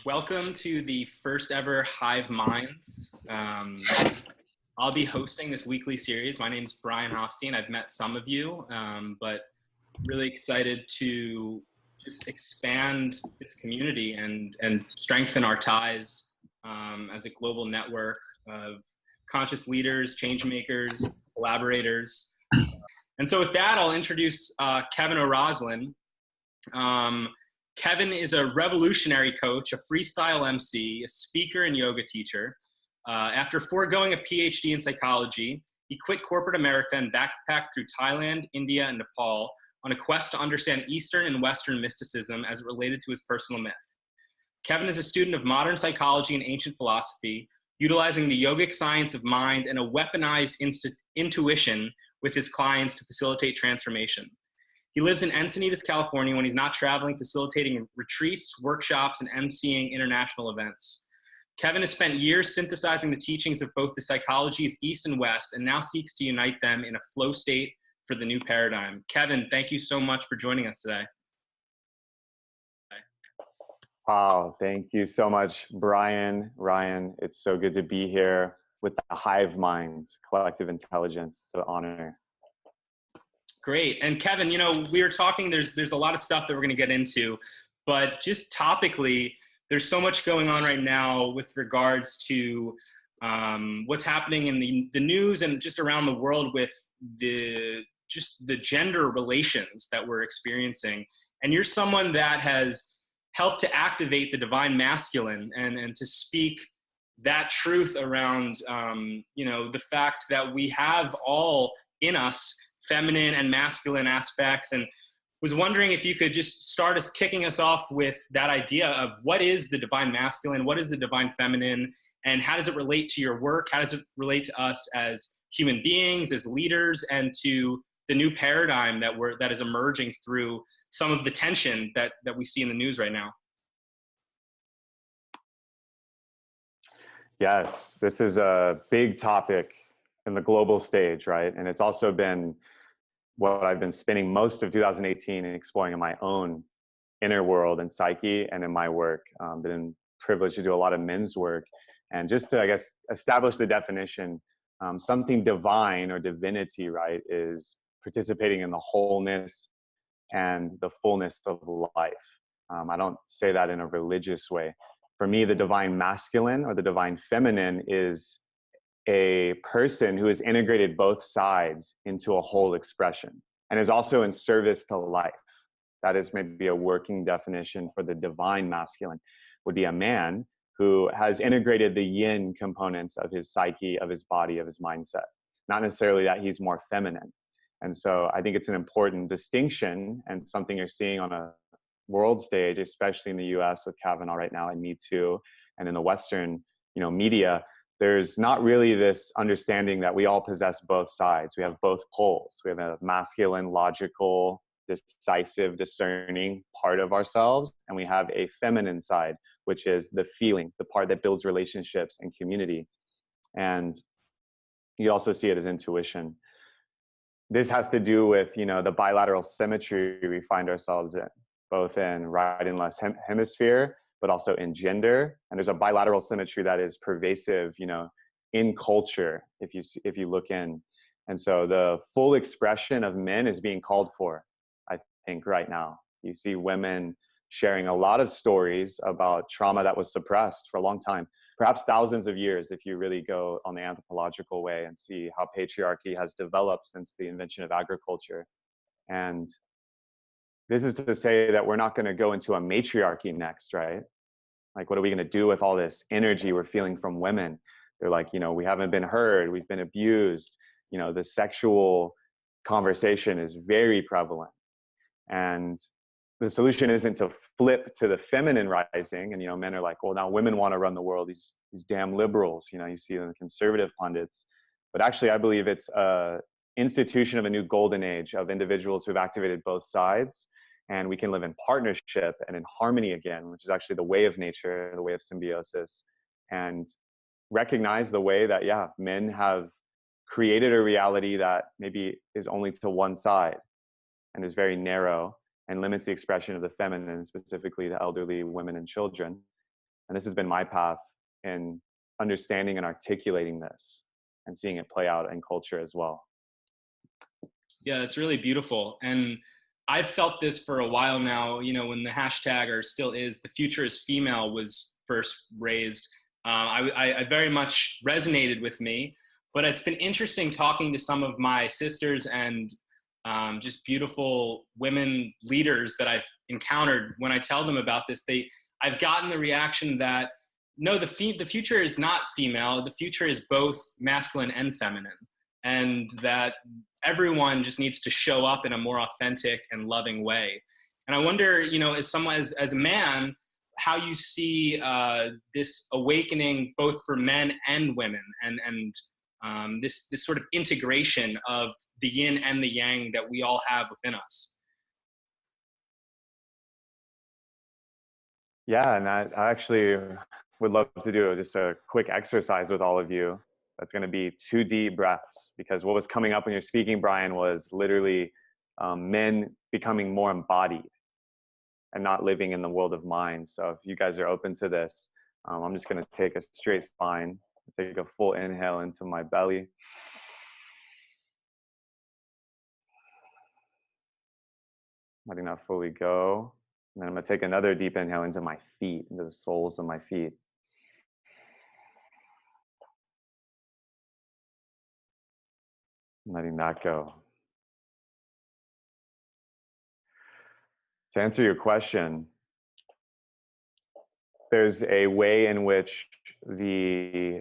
Welcome to the first ever Hive Minds. I'll be hosting this weekly series. My name is Brian Hofstein. I've met some of you, but really excited to just expand this community and strengthen our ties as a global network of conscious leaders, change makers, collaborators. And so with that, I'll introduce Kevin Oroszlan. Kevin is a revolutionary coach, a freestyle MC, a speaker and yoga teacher. After foregoing a PhD in psychology, he quit corporate America and backpacked through Thailand, India, and Nepal on a quest to understand Eastern and Western mysticism as it related to his personal myth. Kevin is a student of modern psychology and ancient philosophy, utilizing the yogic science of mind and a weaponized intuition with his clients to facilitate transformation. He lives in Encinitas, California when he's not traveling, facilitating retreats, workshops, and emceeing international events. Kevin has spent years synthesizing the teachings of both the psychologies East and West and now seeks to unite them in a flow state for the new paradigm. Kevin, thank you so much for joining us today. Wow, thank you so much, Brian. Ryan, it's so good to be here with the Hive Mind, collective intelligence. It's an honor. Great. And Kevin, you know, we were talking, there's a lot of stuff that we're going to get into, but just topically, there's so much going on right now with regards to what's happening in the news and just around the world with the gender relations that we're experiencing. And you're someone that has helped to activate the divine masculine and to speak that truth around, you know, the fact that we have all in us feminine and masculine aspects, and was wondering if you could just start us kicking us off with that idea of what is the divine masculine, what is the divine feminine, and how does it relate to your work? How does it relate to us as human beings, as leaders, and to the new paradigm that is emerging through some of the tension that we see in the news right now? Yes, this is a big topic in the global stage, right? And it's also been what I've been spending most of 2018 exploring in my own inner world and psyche and in my work. Been privileged to do a lot of men's work. And just to, I guess, establish the definition, something divine or divinity, right, is participating in the wholeness and the fullness of life. I don't say that in a religious way. For me, the divine masculine or the divine feminine is a person who has integrated both sides into a whole expression and is also in service to life. That is maybe a working definition for the divine masculine, would be a man who has integrated the yin components of his psyche, of his body, of his mindset. Not necessarily that he's more feminine. And so I think it's an important distinction and something you're seeing on a world stage, especially in the US with Kavanaugh right now and Me Too, and in the Western, you know, media. There's not really this understanding that we all possess both sides. We have both poles. We have a masculine, logical, decisive, discerning part of ourselves, and we have a feminine side, which is the feeling, the part that builds relationships and community. And you also see it as intuition. This has to do with, you know, the bilateral symmetry we find ourselves in, both in right and left hemisphere, but also in gender. And there's a bilateral symmetry that is pervasive, you know, in culture, if you look in. And so the full expression of men is being called for, I think, right now. You see women sharing a lot of stories about trauma that was suppressed for a long time, perhaps thousands of years, if you really go on the anthropological way and see how patriarchy has developed since the invention of agriculture. And this is to say that we're not going to go into a matriarchy next, right? Like, what are we going to do with all this energy we're feeling from women? They're like, you know, we haven't been heard, we've been abused. You know, the sexual conversation is very prevalent. And the solution isn't to flip to the feminine rising. And, you know, men are like, well, now women want to run the world, these damn liberals, you know, you see the conservative pundits. But actually, I believe it's a institution of a new golden age of individuals who've activated both sides. And we can live in partnership and in harmony again, which is actually the way of nature, the way of symbiosis, and recognize the way that, yeah, men have created a reality that maybe is only to one side and is very narrow and limits the expression of the feminine, specifically the elderly, women, and children. And this has been my path in understanding and articulating this and seeing it play out in culture as well. Yeah, it's really beautiful. And I've felt this for a while now, you know, when the hashtag, or still is, the future is female was first raised. I very much resonated with me, but it's been interesting talking to some of my sisters and just beautiful women leaders that I've encountered. When I tell them about this, I've gotten the reaction that, no, the future is not female. The future is both masculine and feminine. And that everyone just needs to show up in a more authentic and loving way. And I wonder, you know, as a man, how you see this awakening both for men and women, and this sort of integration of the yin and the yang that we all have within us. Yeah, and I actually would love to do just a quick exercise with all of you. That's going to be 2 deep breaths, because what was coming up when you're speaking, Brian, was literally men becoming more embodied and not living in the world of mind. So if you guys are open to this, I'm just going to take a straight spine, take a full inhale into my belly. Letting that fully go. And then I'm going to take another deep inhale into my feet, into the soles of my feet. Letting that go. To answer your question, there's a way in which the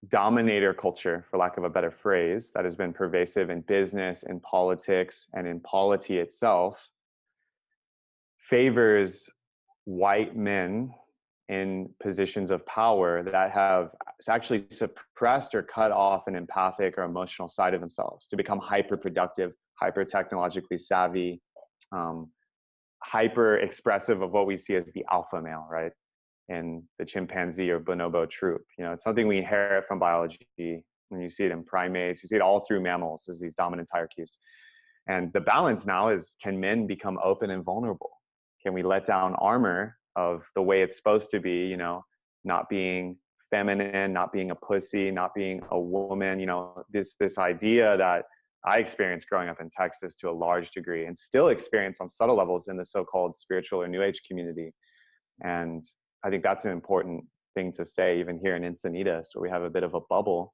dominator culture, for lack of a better phrase, that has been pervasive in business, in politics, and in polity itself, favors white men in positions of power that have actually suppressed or cut off an empathic or emotional side of themselves to become hyper productive, hyper technologically savvy, hyper expressive of what we see as the alpha male, right? In the chimpanzee or bonobo troop. You know, it's something we inherit from biology. When you see it in primates, you see it all through mammals. There's these dominance hierarchies. And the balance now is, can men become open and vulnerable? Can we let down armor of the way it's supposed to be, you know, not being feminine, not being a pussy, not being a woman, you know, this idea that I experienced growing up in Texas to a large degree, and still experience on subtle levels in the so-called spiritual or New Age community. And I think that's an important thing to say, even here in Encinitas, where we have a bit of a bubble.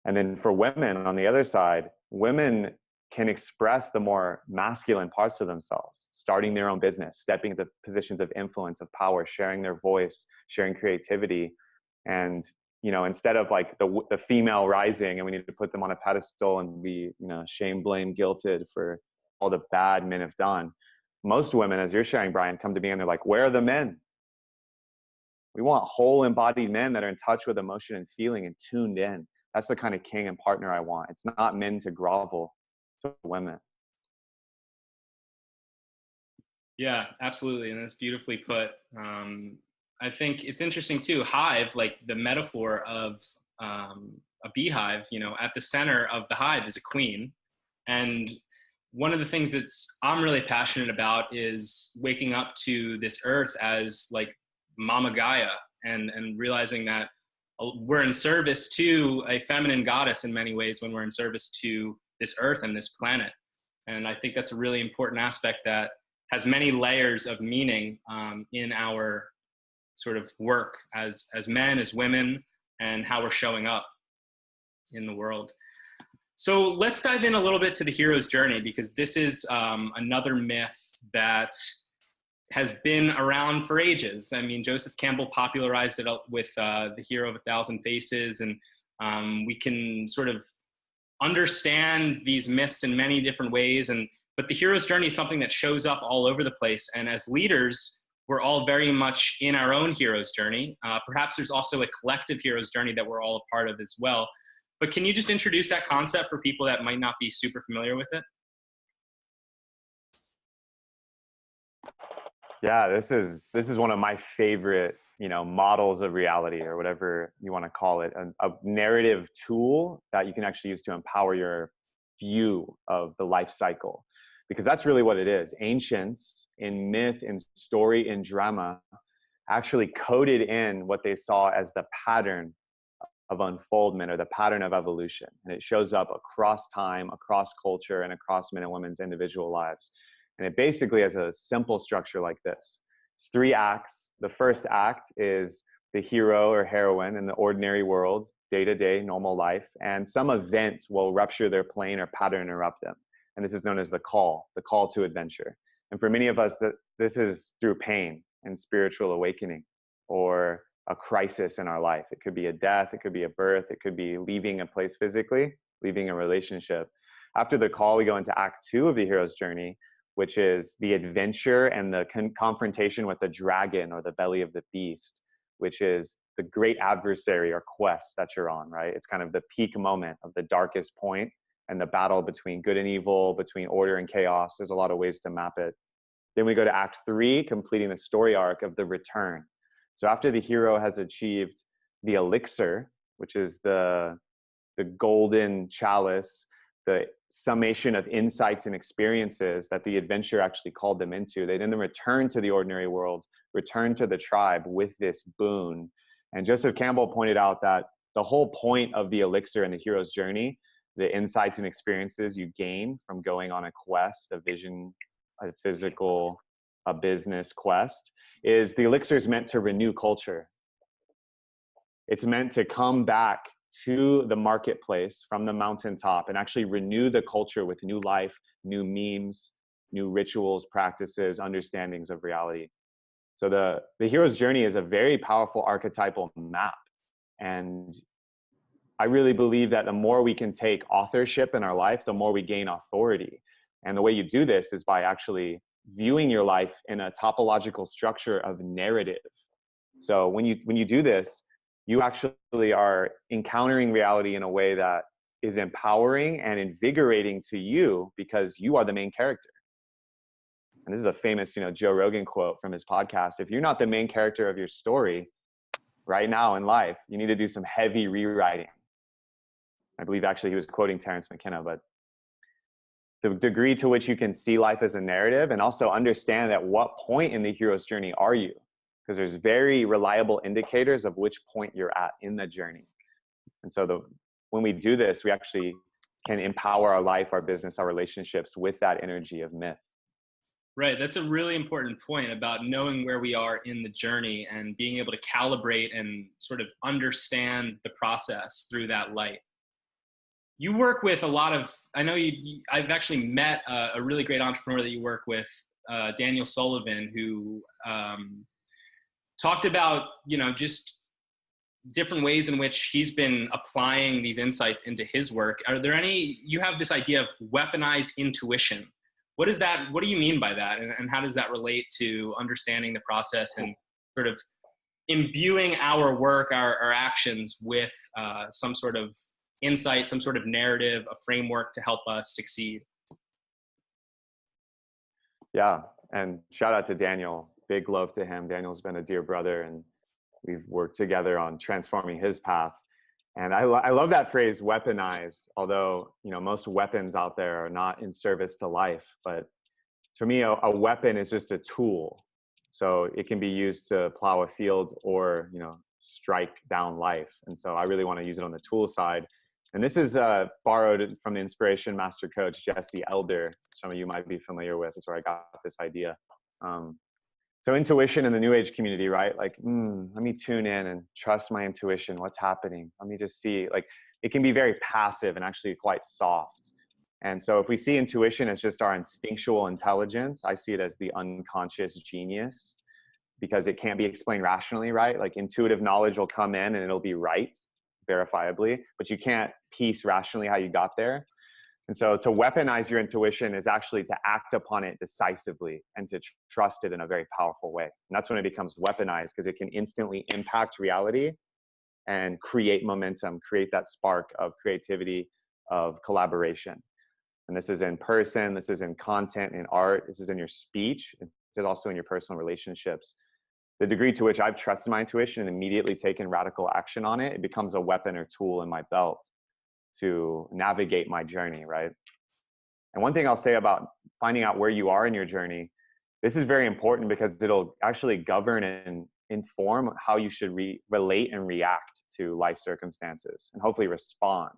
And then for women on the other side, women can express the more masculine parts of themselves, starting their own business, stepping into positions of influence, of power, sharing their voice, sharing creativity. And, you know, instead of like the female rising and we need to put them on a pedestal and be, you know, shame, blame, guilted for all the bad men have done. Most women, as you're sharing, Brian, come to me and they're like, where are the men? We want whole embodied men that are in touch with emotion and feeling and tuned in. That's the kind of king and partner I want. It's not men to grovel to women. Yeah, absolutely. And that's beautifully put. I think it's interesting too, hive, like the metaphor of a beehive, you know, at the center of the hive is a queen. And one of the things I'm really passionate about is waking up to this earth as like Mama Gaia, and realizing that we're in service to a feminine goddess in many ways when we're in service to this earth and this planet. And I think that's a really important aspect that has many layers of meaning in our sort of work as men, as women, and how we're showing up in the world. So let's dive in a little bit to the hero's journey, because this is another myth that has been around for ages. I mean, Joseph Campbell popularized it with the hero of 1,000 faces, and we can sort of understand these myths in many different ways. But the hero's journey is something that shows up all over the place. And as leaders, we're all very much in our own hero's journey. Perhaps there's also a collective hero's journey that we're all a part of as well. But can you just introduce that concept for people that might not be super familiar with it? Yeah, this is one of my favorite, you know, models of reality, or whatever you want to call it, a narrative tool that you can actually use to empower your view of the life cycle, because that's really what it is. Ancients in myth, in story, in drama actually coded in what they saw as the pattern of unfoldment or the pattern of evolution. And it shows up across time, across culture, and across men and women's individual lives. And it basically has a simple structure like this. It's 3 acts. The first act is the hero or heroine in the ordinary world, day-to-day, normal life, and some event will rupture their plane or pattern interrupt them. And this is known as the call to adventure. And for many of us, this is through pain and spiritual awakening, or a crisis in our life. It could be a death, it could be a birth, it could be leaving a place physically, leaving a relationship. After the call, we go into act 2 of the hero's journey, which is the adventure and the confrontation with the dragon or the belly of the beast, which is the great adversary or quest that you're on, right? It's kind of the peak moment of the darkest point and the battle between good and evil, between order and chaos. There's a lot of ways to map it. Then we go to act 3, completing the story arc of the return. So after the hero has achieved the elixir, which is the golden chalice, the summation of insights and experiences that the adventure actually called them into, they then return to the ordinary world, return to the tribe with this boon. And Joseph Campbell pointed out that the whole point of the elixir and the hero's journey, the insights and experiences you gain from going on a quest, a vision, a physical, a business quest, is the elixir is meant to renew culture. It's meant to come back to the marketplace from the mountaintop and actually renew the culture with new life, new memes, new rituals, practices, understandings of reality. So the hero's journey is a very powerful archetypal map. And I really believe that the more we can take authorship in our life, the more we gain authority. And the way you do this is by actually viewing your life in a topological structure of narrative. So when you do this, you actually are encountering reality in a way that is empowering and invigorating to you because you are the main character. And this is a famous, Joe Rogan quote from his podcast. If you're not the main character of your story right now in life, you need to do some heavy rewriting. I believe actually he was quoting Terence McKenna, but the degree to which you can see life as a narrative and also understand at what point in the hero's journey are you, because there's very reliable indicators of which point you're at in the journey. And so when we do this, we actually can empower our life, our business, our relationships with that energy of myth. Right. That's a really important point about knowing where we are in the journey and being able to calibrate and sort of understand the process through that light. You work with a lot of, I've actually met a really great entrepreneur that you work with, Daniel Sullivan, who talked about, just different ways in which he's been applying these insights into his work. Are there any, you have this idea of weaponized intuition. What is that? What do you mean by that? And how does that relate to understanding the process and sort of imbuing our work, our actions with some sort of insight, some sort of narrative, a framework to help us succeed? Yeah. And shout out to Daniel. Big love to him. Daniel's been a dear brother and we've worked together on transforming his path. And I love that phrase, weaponized, although, most weapons out there are not in service to life. But for me, a weapon is just a tool. So it can be used to plow a field or, strike down life. And so I really want to use it on the tool side. And this is borrowed from the inspiration master coach, Jesse Elder. Some of you might be familiar with. That's where I got this idea. So intuition in the New Age community, right? Like, let me tune in and trust my intuition. What's happening? Let me just see. Like, it can be very passive and actually quite soft. And so if we see intuition as just our instinctual intelligence, I see it as the unconscious genius because it can't be explained rationally, right? Like intuitive knowledge will come in and it'll be right, verifiably, but you can't piece rationally how you got there. And so to weaponize your intuition is actually to act upon it decisively and to trust it in a very powerful way. And that's when it becomes weaponized because it can instantly impact reality and create momentum, create that spark of creativity, of collaboration. And this is in person, this is in content, in art, this is in your speech, it's also in your personal relationships. The degree to which I've trusted my intuition and immediately taken radical action on it, it becomes a weapon or tool in my belt to navigate my journey, right? And one thing I'll say about finding out where you are in your journey, this is very important because it'll actually govern and inform how you should relate and react to life circumstances, and hopefully respond.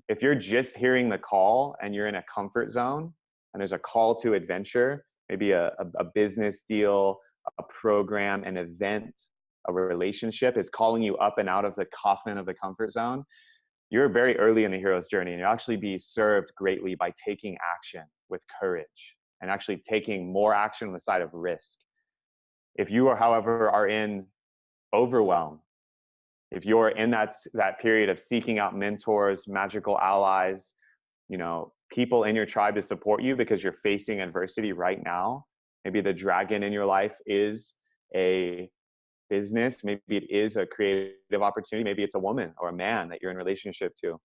If you're just hearing the call and you're in a comfort zone and there's a call to adventure, maybe a business deal, a program, an event, a relationship is calling you up and out of the coffin of the comfort zone, you're very early in the hero's journey, and you'll actually be served greatly by taking action with courage and actually taking more action on the side of risk. If you are, however, are in overwhelm, if you're in that period of seeking out mentors, magical allies, people in your tribe to support you because you're facing adversity right now, maybe the dragon in your life is a business, maybe it is a creative opportunity, maybe it's a woman or a man that you're in relationship to.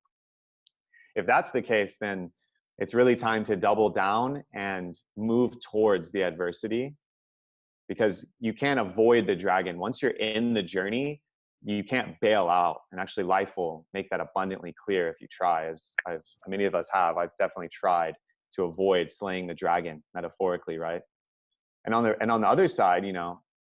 If that's the case, then it's really time to double down and move towards the adversity, because you can't avoid the dragon. Once you're in the journey, you can't bail out, and actually life will make that abundantly clear if you try, as many of us have. I've definitely tried to avoid slaying the dragon, metaphorically, right? And on the other side,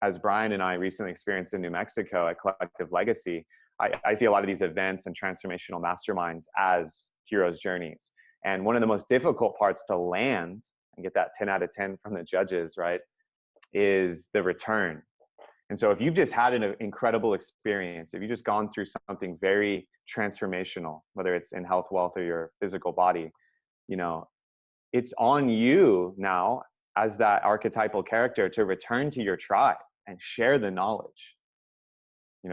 as Brian and I recently experienced in New Mexico at Collective Legacy, I see a lot of these events and transformational masterminds as hero's journeys. And one of the most difficult parts to land and get that 10 out of 10 from the judges, right, is the return. And so if you've just had an incredible experience, if you've just gone through something very transformational, whether it's in health, wealth, or your physical body, it's on you now as that archetypal character to return to your tribe and share the knowledge.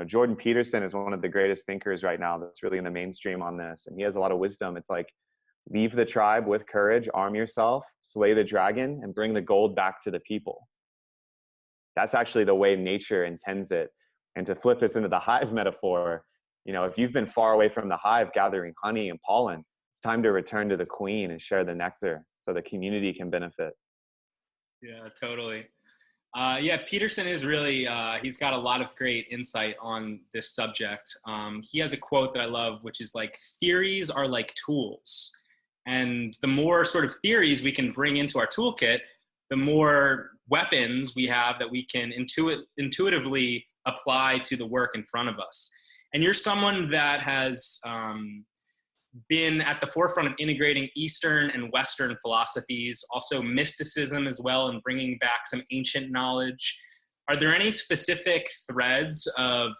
Jordan Peterson is one of the greatest thinkers right now that's really in the mainstream on this. And he has a lot of wisdom. It's like, leave the tribe with courage, arm yourself, slay the dragon, and bring the gold back to the people. That's actually the way nature intends it. And to flip this into the hive metaphor, if you've been far away from the hive gathering honey and pollen, it's time to return to the queen and share the nectar so the community can benefit. Yeah, totally. Peterson is really, he's got a lot of great insight on this subject. He has a quote that I love, which is like, theories are like tools. And the more sort of theories we can bring into our toolkit, the more weapons we have that we can intuitively apply to the work in front of us. And you're someone that has been at the forefront of integrating Eastern and Western philosophies, also mysticism as well, and bringing back some ancient knowledge. Are there any specific threads of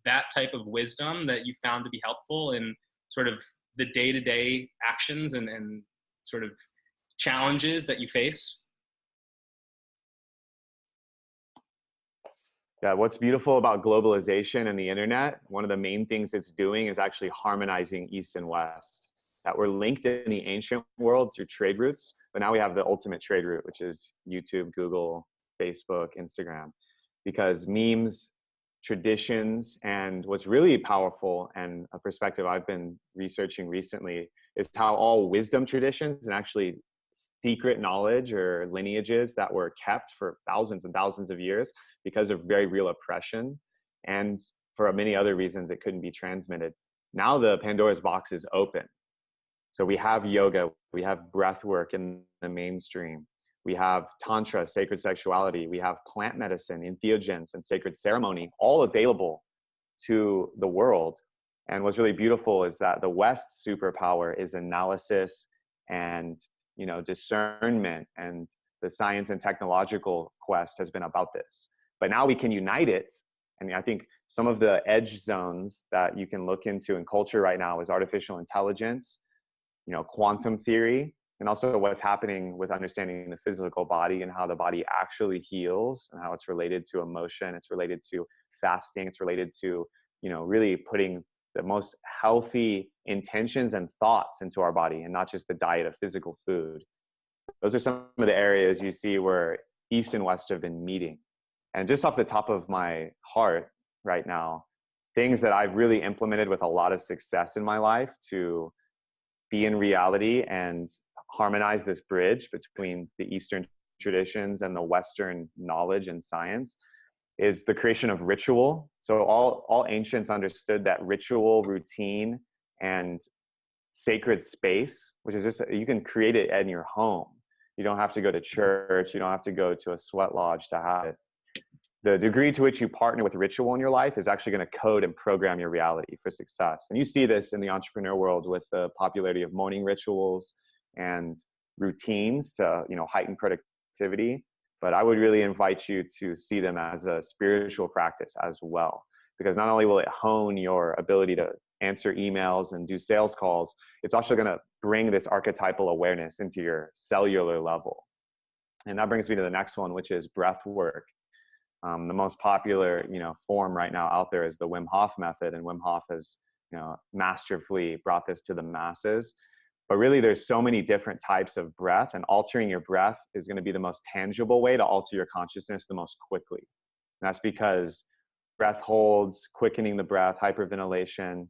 that type of wisdom that you found to be helpful in sort of the day-to-day actions and sort of challenges that you face? Yeah, what's beautiful about globalization and the internet, one of the main things it's doing is actually harmonizing East and West. That we're linked in the ancient world through trade routes, but now we have the ultimate trade route, which is YouTube, Google, Facebook, Instagram. Because memes, traditions, and what's really powerful, and a perspective I've been researching recently, is how all wisdom traditions and actually secret knowledge or lineages that were kept for thousands and thousands of years because of very real oppression and for many other reasons it couldn't be transmitted. Now the Pandora's box is open. So we have yoga, we have breath work in the mainstream, we have tantra, sacred sexuality, we have plant medicine, entheogens, and sacred ceremony, all available to the world. And what's really beautiful is that the West's superpower is analysis and discernment, and the science and technological quest has been about this. But now we can unite it. And I think some of the edge zones that you can look into in culture right now is artificial intelligence, quantum theory, and also what's happening with understanding the physical body and how the body actually heals and how it's related to emotion, it's related to fasting, it's related to, really putting the most healthy intentions and thoughts into our body and not just the diet of physical food. Those are some of the areas you see where East and West have been meeting. And just off the top of my heart right now, things that I've really implemented with a lot of success in my life to be in reality and harmonize this bridge between the Eastern traditions and the Western knowledge and science is the creation of ritual. So all ancients understood that ritual, routine, and sacred space, which is just, you can create it in your home. You don't have to go to church. You don't have to go to a sweat lodge to have it. the degree to which you partner with ritual in your life is actually going to code and program your reality for success. And you see this in the entrepreneur world with the popularity of morning rituals and routines to, you know, heighten productivity. But I would really invite you to see them as a spiritual practice as well, because not only will it hone your ability to answer emails and do sales calls, it's also going to bring this archetypal awareness into your cellular level. And that brings me to the next one, which is breath work. The most popular, you know, form right now out there is the Wim Hof Method, and Wim Hof has, you know, masterfully brought this to the masses. But really, there's so many different types of breath, and altering your breath is going to be the most tangible way to alter your consciousness the most quickly. And that's because breath holds, quickening the breath, hyperventilation,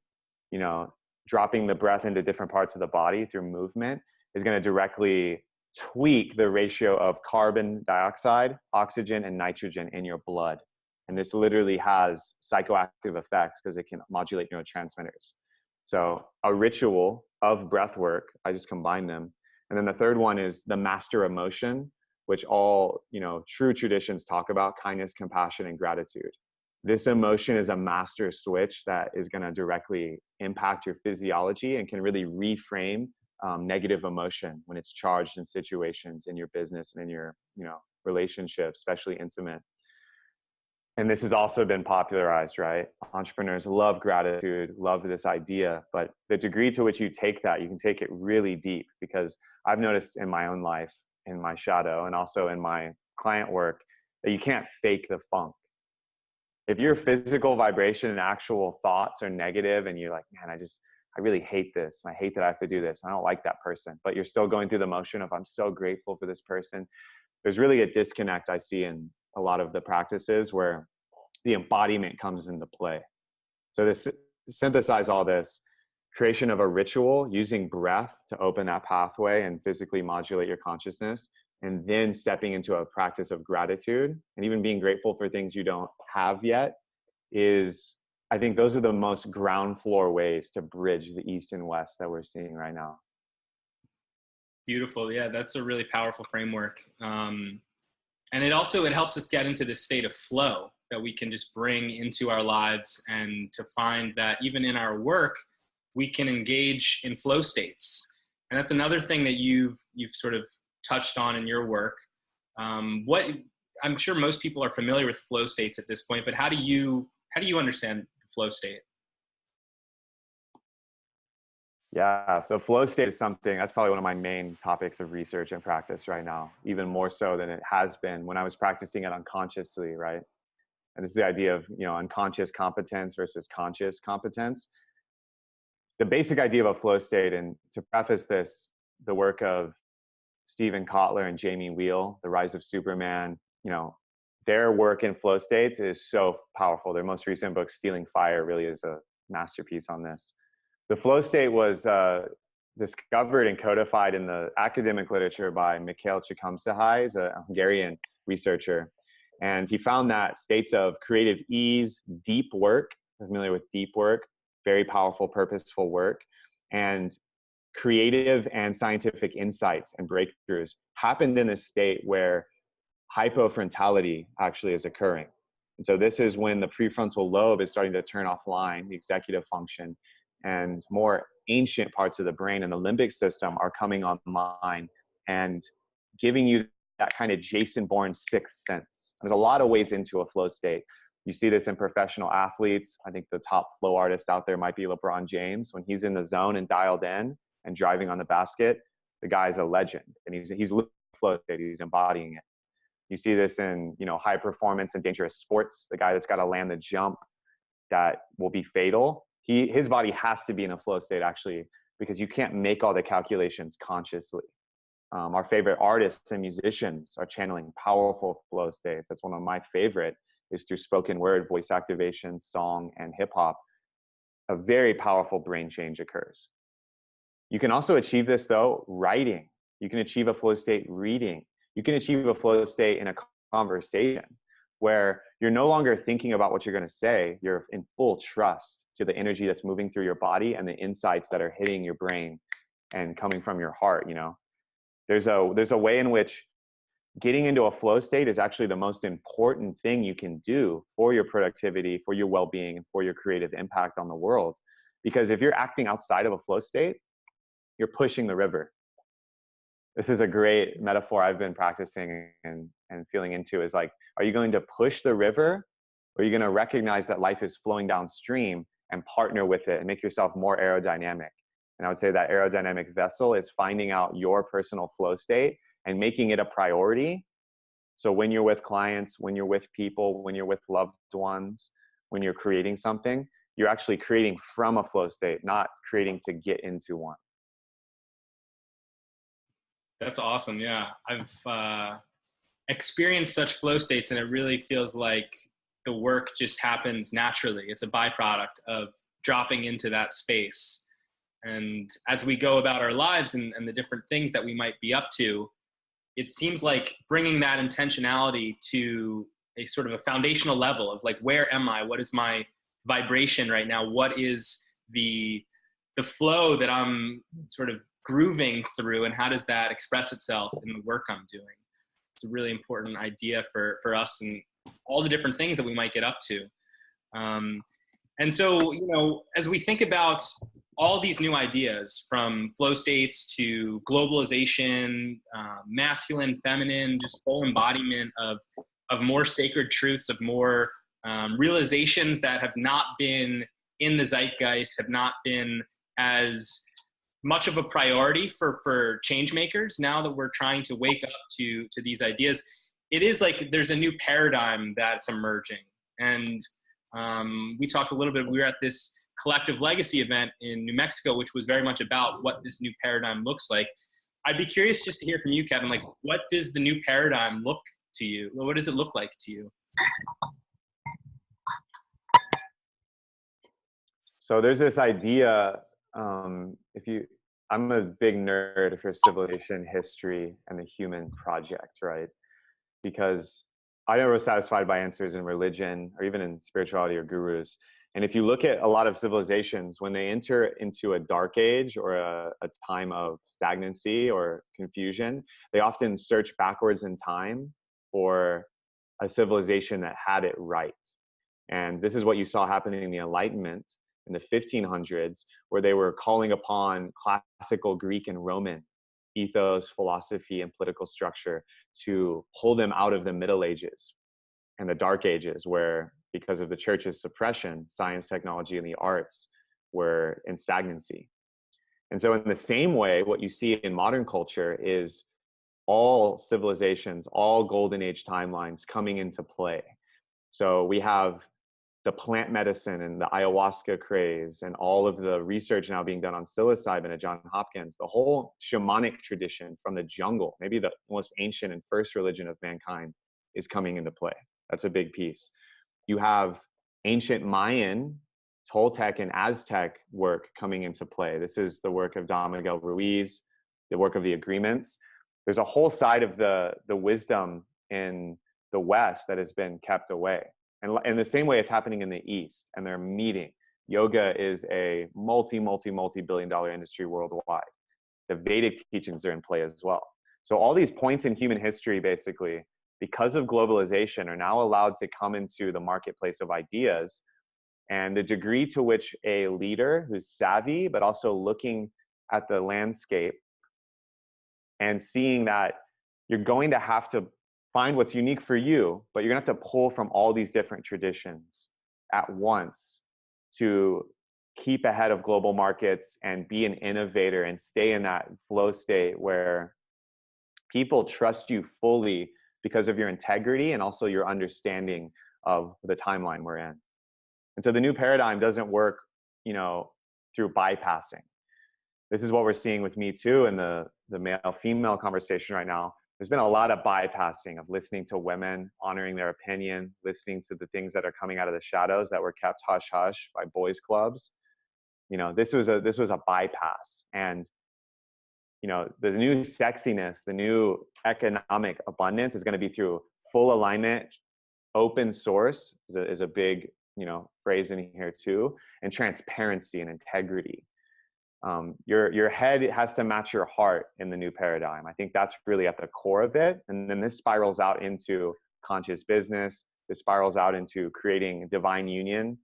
you know, dropping the breath into different parts of the body through movement is going to directly tweak the ratio of carbon dioxide, oxygen, and nitrogen in your blood. And this literally has psychoactive effects because it can modulate neurotransmitters. So a ritual of breath work, I just combine them. And then the third one is the master emotion, which all, you know, true traditions talk about: kindness, compassion, and gratitude. This emotion is a master switch that is going to directly impact your physiology and can really reframe negative emotion when it's charged in situations in your business and in your, you know, relationships, especially intimate. And this has also been popularized, right? Entrepreneurs love gratitude, love this idea, but the degree to which you take that, you can take it really deep, because I've noticed in my own life, in my shadow, and also in my client work, that you can't fake the funk. If your physical vibration and actual thoughts are negative and you're like, man, I really hate this. I hate that I have to do this. I don't like that person, but you're still going through the motion of, I'm so grateful for this person. There's really a disconnect I see in a lot of the practices where the embodiment comes into play. So to synthesize all this, creation of a ritual using breath to open that pathway and physically modulate your consciousness, and then stepping into a practice of gratitude and even being grateful for things you don't have yet, is, I think those are the most ground floor ways to bridge the East and West that we're seeing right now. Beautiful. Yeah, that's a really powerful framework. And it helps us get into this state of flow that we can just bring into our lives, and to find that even in our work, we can engage in flow states. And that's another thing that you've sort of touched on in your work. What I'm sure most people are familiar with flow states at this point, but how do you understand the flow state? Yeah, the flow state is something that's probably one of my main topics of research and practice right now, even more so than it has been when I was practicing it unconsciously, right? And this is the idea of, you know, unconscious competence versus conscious competence. The basic idea of a flow state, and to preface this, the work of Stephen Kotler and Jamie Wheal, The Rise of Superman, you know, their work in flow states is so powerful. Their most recent book, Stealing Fire, really is a masterpiece on this. The flow state was discovered and codified in the academic literature by Miguel. He's a Hungarian researcher. And he found that states of creative ease, deep work, familiar with deep work, very powerful, purposeful work, and creative and scientific insights and breakthroughs happened in a state where hypofrontality actually is occurring. And so this is when the prefrontal lobe is starting to turn offline, the executive function, and more ancient parts of the brain and the limbic system are coming online and giving you that kind of Jason Bourne sixth sense. There's a lot of ways into a flow state. You see this in professional athletes. I think the top flow artist out there might be LeBron James. When he's in the zone and dialed in and driving on the basket, the guy's a legend, and he's living the flow state. He's embodying it. You see this in, you know, high performance and dangerous sports. The guy that's got to land the jump that will be fatal, his body has to be in a flow state, actually, because you can't make all the calculations consciously. Our favorite artists and musicians are channeling powerful flow states. That's one of my favorite, is through spoken word, voice activation, song, and hip hop. A very powerful brain change occurs. You can also achieve this, though, writing. You can achieve a flow state reading. You can achieve a flow state in a conversation where you're no longer thinking about what you're going to say. You're in full trust to the energy that's moving through your body and the insights that are hitting your brain and coming from your heart. You know, there's a way in which getting into a flow state is actually the most important thing you can do for your productivity, for your well-being, and for your creative impact on the world. Because if you're acting outside of a flow state, you're pushing the river. This is a great metaphor I've been practicing and feeling into, is like, are you going to push the river, or are you going to recognize that life is flowing downstream and partner with it and make yourself more aerodynamic? And I would say that aerodynamic vessel is finding out your personal flow state and making it a priority. So when you're with clients, when you're with people, when you're with loved ones, when you're creating something, you're actually creating from a flow state, not creating to get into one. That's awesome. Yeah. I've experienced such flow states, and it really feels like the work just happens naturally. It's a byproduct of dropping into that space. And as we go about our lives and the different things that we might be up to, it seems like bringing that intentionality to a sort of a foundational level of like, where am I? What is my vibration right now? What is the flow that I'm sort of grooving through, and how does that express itself in the work I'm doing? It's a really important idea for us and all the different things that we might get up to. And so, you know, as we think about all these new ideas, from flow states to globalization, masculine, feminine, just full embodiment of more sacred truths, of more realizations that have not been in the zeitgeist, have not been as much of a priority for change makers. Now that we're trying to wake up to these ideas, it is like there's a new paradigm that's emerging. And we talked a little bit, we were at this collective legacy event in New Mexico, which was very much about what this new paradigm looks like. I'd be curious just to hear from you, Kevin, like, what does the new paradigm look to you? What does it look like to you? So there's this idea, I'm a big nerd for civilization history and the human project, right? Because I never was satisfied by answers in religion or even in spirituality or gurus. And if you look at a lot of civilizations, when they enter into a dark age or a time of stagnancy or confusion, they often search backwards in time for a civilization that had it right. And this is what you saw happening in the Enlightenment in the 1500s, where they were calling upon classical Greek and Roman ethos, philosophy, and political structure to pull them out of the Middle Ages and the Dark Ages, where, because of the church's suppression, science, technology, and the arts were in stagnancy. And so in the same way, what you see in modern culture is all civilizations, all golden age timelines coming into play. So we have the plant medicine and the ayahuasca craze and all of the research now being done on psilocybin at Johns Hopkins, the whole shamanic tradition from the jungle, maybe the most ancient and first religion of mankind, is coming into play. That's a big piece. You have ancient Mayan, Toltec, and Aztec work coming into play. This is the work of Don Miguel Ruiz, the work of the agreements. There's a whole side of the wisdom in the West that has been kept away. And in the same way, it's happening in the East, and they're meeting. Yoga is a multi-billion-dollar industry worldwide. The Vedic teachings are in play as well. So all these points in human history, basically, because of globalization, are now allowed to come into the marketplace of ideas. And the degree to which a leader who's savvy, but also looking at the landscape and seeing that you're going to have to find what's unique for you, but you're gonna have to pull from all these different traditions at once to keep ahead of global markets and be an innovator and stay in that flow state where people trust you fully because of your integrity and also your understanding of the timeline we're in. And so the new paradigm doesn't work, through bypassing. This is what we're seeing with Me Too and the male-female conversation right now. There's been a lot of bypassing of listening to women, honoring their opinion, listening to the things that are coming out of the shadows that were kept hush-hush by boys' clubs. This was a bypass. And, the new sexiness, the new economic abundance is going to be through full alignment. Open source is a big, phrase in here too, and transparency and integrity. Your head has to match your heart in the new paradigm. I think that's really at the core of it. And then this spirals out into conscious business. This spirals out into creating divine union,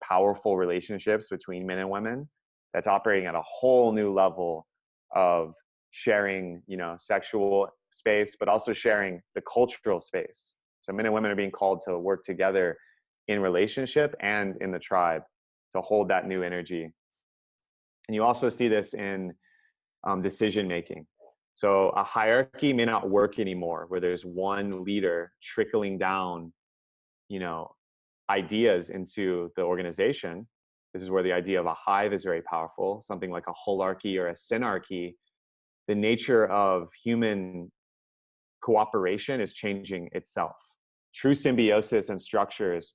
powerful relationships between men and women that's operating at a whole new level of sharing, sexual space, but also sharing the cultural space. So men and women are being called to work together in relationship and in the tribe to hold that new energy. And you also see this in decision making. So a hierarchy may not work anymore, where there's one leader trickling down, ideas into the organization. This is where the idea of a hive is very powerful. Something like a holarchy or a synarchy. The nature of human cooperation is changing itself. True symbiosis and structures,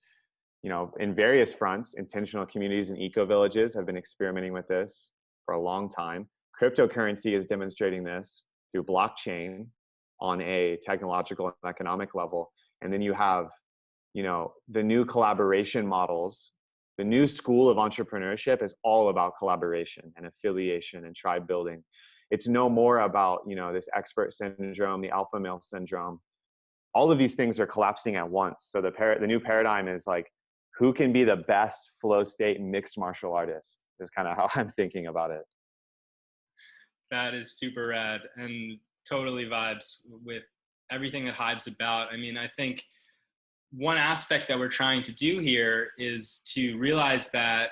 in various fronts. Intentional communities and eco-villages have been experimenting with this for a long time. Cryptocurrency is demonstrating this through blockchain on a technological and economic level. And then you have, the new collaboration models. The new school of entrepreneurship is all about collaboration and affiliation and tribe building. It's no more about, this expert syndrome, the alpha male syndrome. All of these things are collapsing at once. So the new paradigm is like, who can be the best flow state mixed martial artist is kind of how I'm thinking about it. That is super rad and totally vibes with everything that Hive's about. I mean, I think one aspect that we're trying to do here is to realize that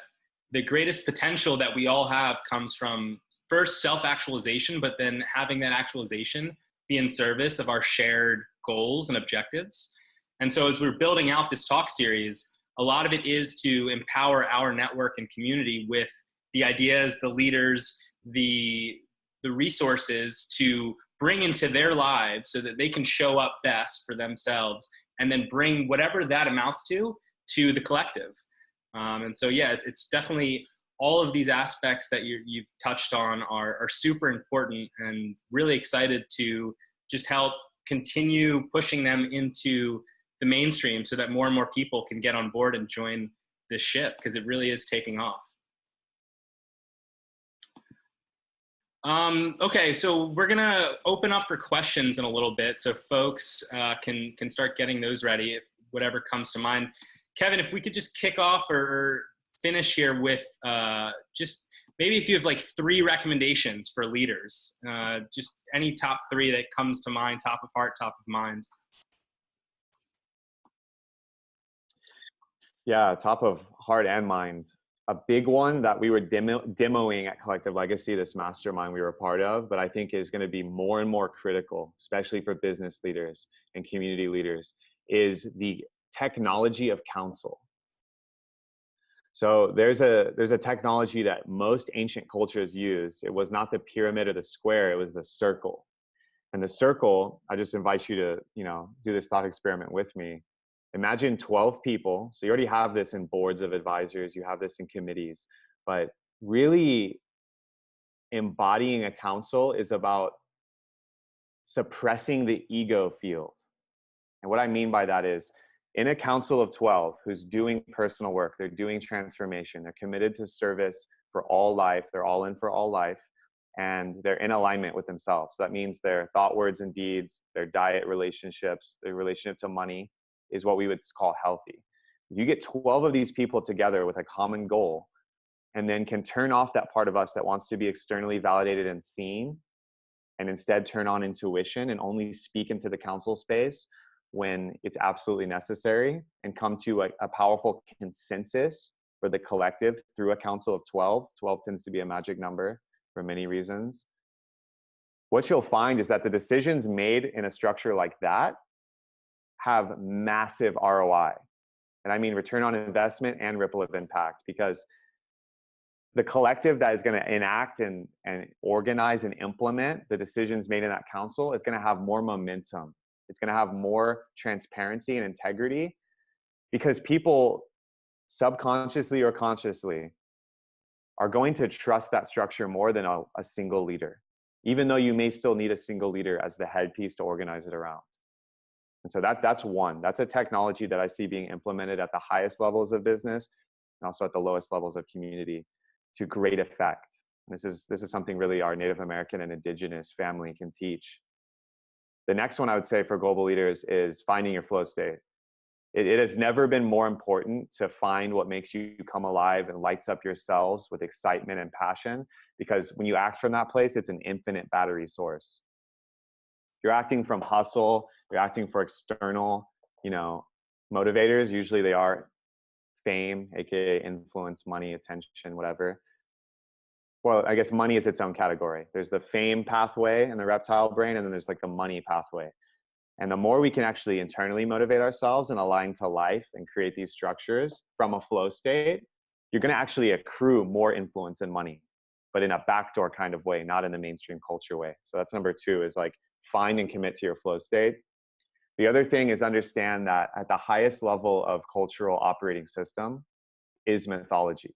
the greatest potential that we all have comes from first self-actualization, but then having that actualization be in service of our shared goals and objectives. And so as we're building out this talk series, a lot of it is to empower our network and community with the ideas, the leaders, the resources to bring into their lives so that they can show up best for themselves and then bring whatever that amounts to the collective. And so, yeah, it's definitely all of these aspects that you've touched on are super important, and really excited to just help continue pushing them into the mainstream so that more and more people can get on board and join this ship, because it really is taking off. Okay, so we're gonna open up for questions in a little bit, so folks can start getting those ready, if whatever comes to mind. Kevin, if we could just kick off or finish here with just maybe if you have like 3 recommendations for leaders, just any top 3 that comes to mind, top of heart, top of mind. Yeah, top of heart and mind. A big one that we were demoing at Collective Legacy, this mastermind we were a part of, but I think is going to be more and more critical, especially for business leaders and community leaders, is the technology of counsel. So there's a technology that most ancient cultures used. It was not the pyramid or the square, it was the circle. And the circle, I just invite you to, do this thought experiment with me. Imagine 12 people. So you already have this in boards of advisors, you have this in committees, but really embodying a council is about suppressing the ego field. And what I mean by that is, in a council of 12 who's doing personal work, they're doing transformation, they're committed to service for all life, they're all in for all life, and they're in alignment with themselves. So that means their thought, words, and deeds, their diet, relationships, their relationship to money is what we would call healthy. You get 12 of these people together with a common goal, and then can turn off that part of us that wants to be externally validated and seen, and instead turn on intuition and only speak into the council space when it's absolutely necessary, and come to a powerful consensus for the collective through a council of 12. 12 tends to be a magic number for many reasons. What you'll find is that the decisions made in a structure like that have massive ROI. And I mean return on investment and ripple of impact, because the collective that is going to enact and organize and implement the decisions made in that council is going to have more momentum. It's going to have more transparency and integrity, because people subconsciously or consciously are going to trust that structure more than a single leader, even though you may still need a single leader as the headpiece to organize it around. And so that's one. That's a technology that I see being implemented at the highest levels of business and also at the lowest levels of community to great effect. This is something really our Native American and Indigenous family can teach. The next one I would say for global leaders is finding your flow state. It has never been more important to find what makes you come alive and lights up your cells with excitement and passion, because when you act from that place, it's an infinite battery source. You're acting from hustle, you're acting for external, motivators. Usually they are fame, aka influence, money, attention, whatever. Well, I guess money is its own category. There's the fame pathway in the reptile brain, and then there's like the money pathway. And the more we can actually internally motivate ourselves and align to life and create these structures from a flow state, you're going to actually accrue more influence and money, but in a backdoor kind of way, not in the mainstream culture way. So that's number 2, is like find and commit to your flow state. The other thing is understand that at the highest level of cultural operating system is mythology.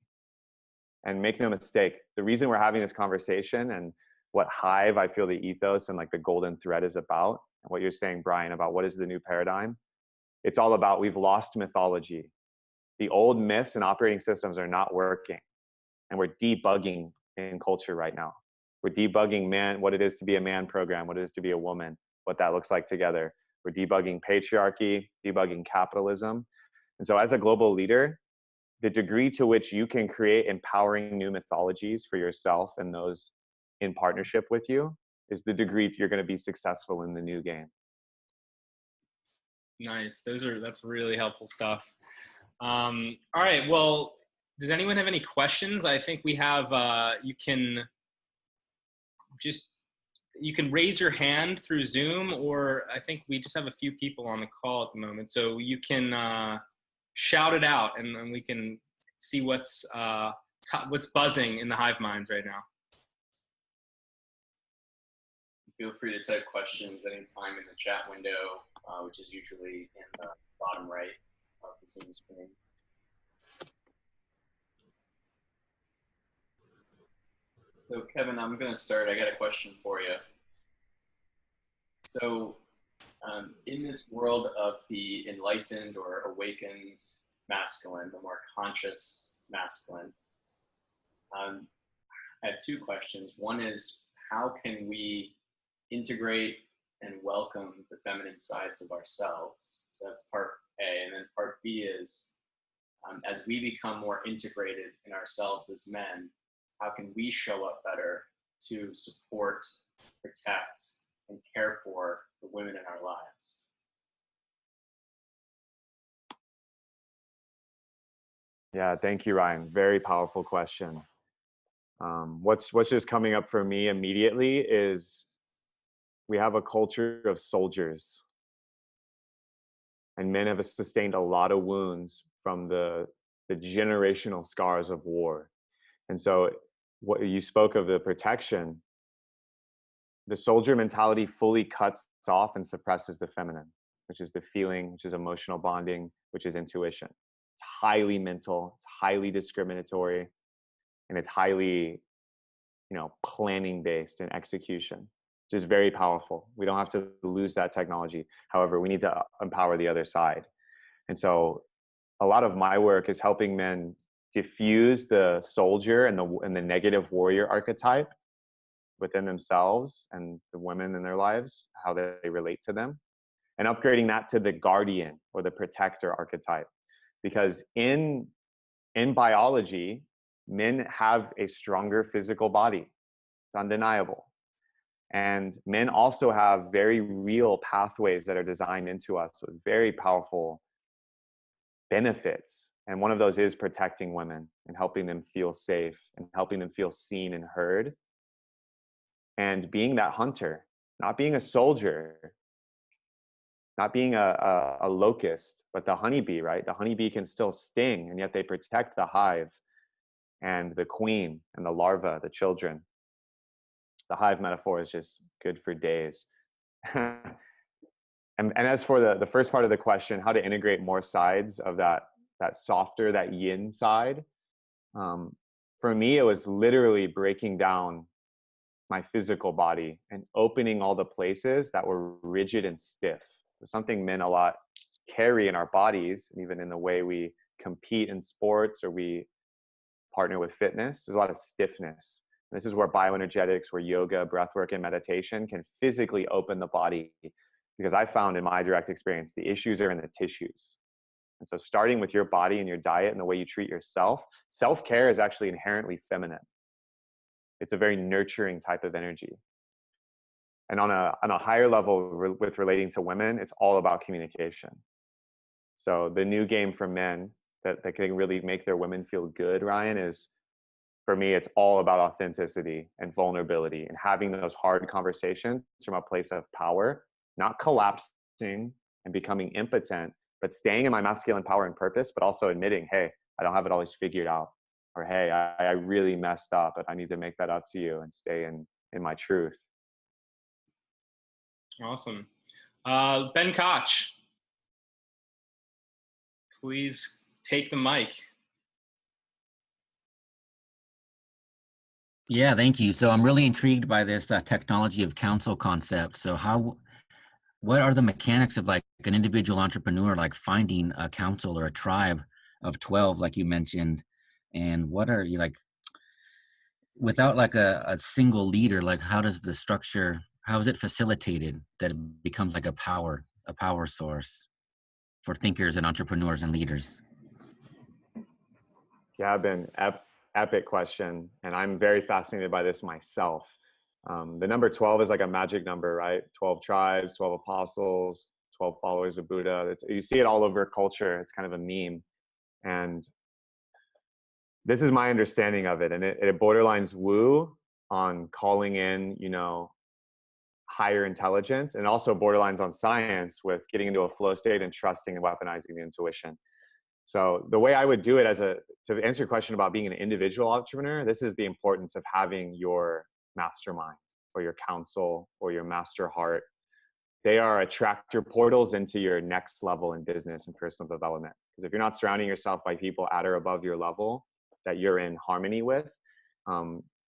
And make no mistake, the reason we're having this conversation and what Hive, I feel the ethos and like the golden thread is about, and what you're saying, Brian, about what is the new paradigm, it's all about we've lost mythology. The old myths and operating systems are not working. And we're debugging in culture right now. We're debugging what it is to be a man program, what it is to be a woman, what that looks like together. We're debugging patriarchy, debugging capitalism. And so as a global leader, the degree to which you can create empowering new mythologies for yourself and those in partnership with you is the degree you're going to be successful in the new game. Nice. That's really helpful stuff. All right. Well, does anyone have any questions? I think we have, you can raise your hand through Zoom, or I think we just have a few people on the call at the moment. So you can shout it out, and we can see what's buzzing in the Hive minds right now. Feel free to type questions anytime in the chat window, which is usually in the bottom right of the Zoom screen. So Kevin, I'm going to start. I got a question for you. So in this world of the enlightened or awakened masculine, the more conscious masculine, I have 2 questions. One is, how can we integrate and welcome the feminine sides of ourselves? So that's part A. And then part B is, as we become more integrated in ourselves as men, how can we show up better to support, protect, and care for the women in our lives? Yeah, thank you, Ryan. Very powerful question. What's just coming up for me immediately is we have a culture of soldiers, and men have sustained a lot of wounds from the generational scars of war. And so what you spoke of, the protection, the soldier mentality fully cuts off and suppresses the feminine, which is the feeling, which is emotional bonding, which is intuition. It's highly mental, it's highly discriminatory, and it's highly, planning based and execution, which is very powerful. We don't have to lose that technology. However, we need to empower the other side. And so a lot of my work is helping men diffuse the soldier and the negative warrior archetype within themselves and the women in their lives, how they relate to them, and upgrading that to the guardian or the protector archetype. Because in biology, men have a stronger physical body. It's undeniable. And men also have very real pathways that are designed into us with very powerful benefits. And one of those is protecting women and helping them feel safe and helping them feel seen and heard. And being that hunter, not being a soldier, not being a locust, but the honeybee, right? The honeybee can still sting, and yet they protect the hive and the queen and the larva, the children. The hive metaphor is just good for days. And as for the first part of the question, how to integrate more sides of that softer, that yin side, for me, it was literally breaking down my physical body and opening all the places that were rigid and stiff. It's something men a lot carry in our bodies, even in the way we compete in sports or we partner with fitness. There's a lot of stiffness. This is where bioenergetics, where yoga, breathwork, and meditation can physically open the body. Because I found in my direct experience, the issues are in the tissues. And so starting with your body and your diet and the way you treat yourself, self-care is actually inherently feminine. It's a very nurturing type of energy. And on a higher level with relating to women, it's all about communication. So the new game for men that can really make their women feel good, Ryan, is, for me, it's all about authenticity and vulnerability and having those hard conversations from a place of power, not collapsing and becoming impotent, but staying in my masculine power and purpose, but also admitting, hey, I don't have it always figured out. Or, hey, I really messed up, but I need to make that up to you and stay in my truth. Awesome. Ben Koch, please take the mic. Yeah, thank you. So I'm really intrigued by this technology of counsel concept. So what are the mechanics of like an individual entrepreneur, like finding a council or a tribe of 12, like you mentioned, and what are you like, without like a single leader, like how does the structure, how is it facilitated that it becomes like a power source for thinkers and entrepreneurs and leaders? Yeah, Ben, epic question. And I'm very fascinated by this myself. The number 12 is like a magic number, right? 12 tribes, 12 apostles, 12 followers of Buddha. You see it all over culture. It's kind of a meme. And this is my understanding of it. And it borderlines woo on calling in, higher intelligence, and also borderlines on science with getting into a flow state and trusting and weaponizing the intuition. So the way I would do it to answer your question about being an individual entrepreneur, this is the importance of having your mastermind or your counsel or your master heart. They are attractor portals into your next level in business and personal development. Because if you're not surrounding yourself by people at or above your level that you're in harmony with,